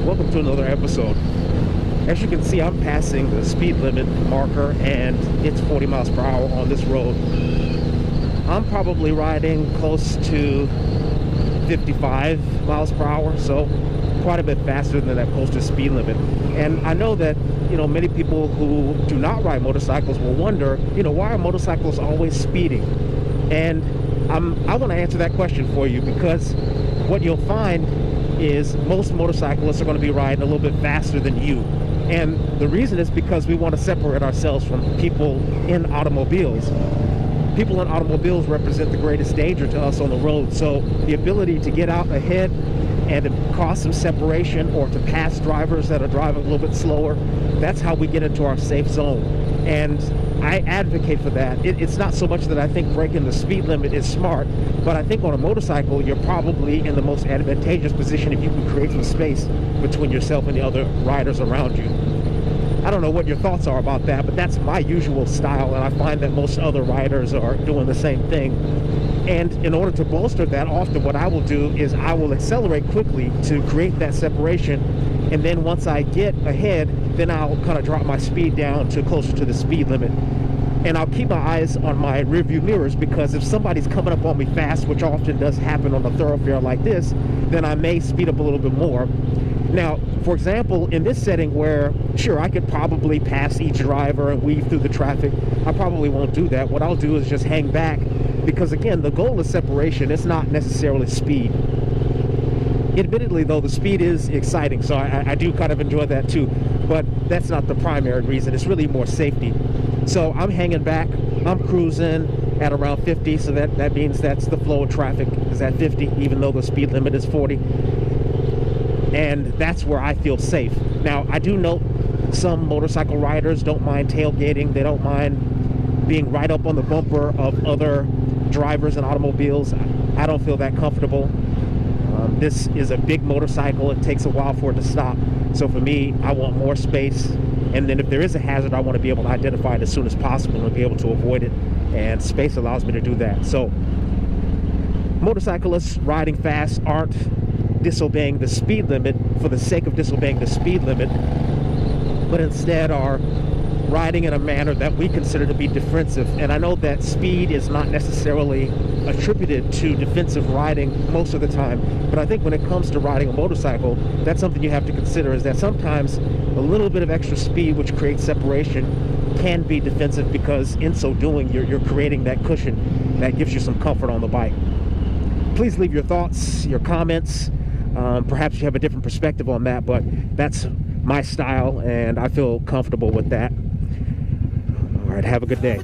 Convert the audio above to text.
welcome to another episode. As you can see, I'm passing the speed limit marker and it's 40 miles per hour on this road. I'm probably riding close to 55 miles per hour, so quite a bit faster than that posted speed limit. And I know that, many people who do not ride motorcycles will wonder, why are motorcycles always speeding? And I want to answer that question for you, because what you'll find is most motorcyclists are going to be riding a little bit faster than you. And the reason is because we want to separate ourselves from people in automobiles. People in automobiles represent the greatest danger to us on the road. So the ability to get out ahead and to cause some separation or to pass drivers that are driving a little bit slower, that's how we get into our safe zone. And I advocate for that. It's not so much that I think breaking the speed limit is smart, but I think on a motorcycle, you're probably in the most advantageous position if you can create some space between yourself and the other riders around you. I don't know what your thoughts are about that, but that's my usual style, and I find that most other riders are doing the same thing. And in order to bolster that, often what I will do is I will accelerate quickly to create that separation, and then once I get ahead, then I'll kind of drop my speed down to closer to the speed limit. And I'll keep my eyes on my rearview mirrors, because if somebody's coming up on me fast, which often does happen on a thoroughfare like this, then I may speed up a little bit more. Now, for example, in this setting where, sure, I could probably pass each driver and weave through the traffic, I probably won't do that. What I'll do is just hang back, because again, the goal is separation. It's not necessarily speed. Admittedly, though, the speed is exciting, so I do kind of enjoy that too, but that's not the primary reason. It's really more safety. So I'm hanging back, I'm cruising at around 50, so that means that's the flow of traffic is at 50, even though the speed limit is 40. And that's where I feel safe. Now, I do note some motorcycle riders don't mind tailgating. They don't mind being right up on the bumper of other drivers and automobiles. I don't feel that comfortable. This is a big motorcycle. It takes a while for it to stop. So for me, I want more space. And then if there is a hazard, I want to be able to identify it as soon as possible and be able to avoid it. And space allows me to do that. So motorcyclists riding fast aren't disobeying the speed limit for the sake of disobeying the speed limit, but instead are riding in a manner that we consider to be defensive. And I know that speed is not necessarily attributed to defensive riding most of the time, but I think when it comes to riding a motorcycle, that's something you have to consider, is that sometimes a little bit of extra speed, which creates separation, can be defensive, because in so doing, you're creating that cushion that gives you some comfort on the bike. Please leave your thoughts, your comments. Perhaps you have a different perspective on that, but that's my style and I feel comfortable with that. All right, have a good day.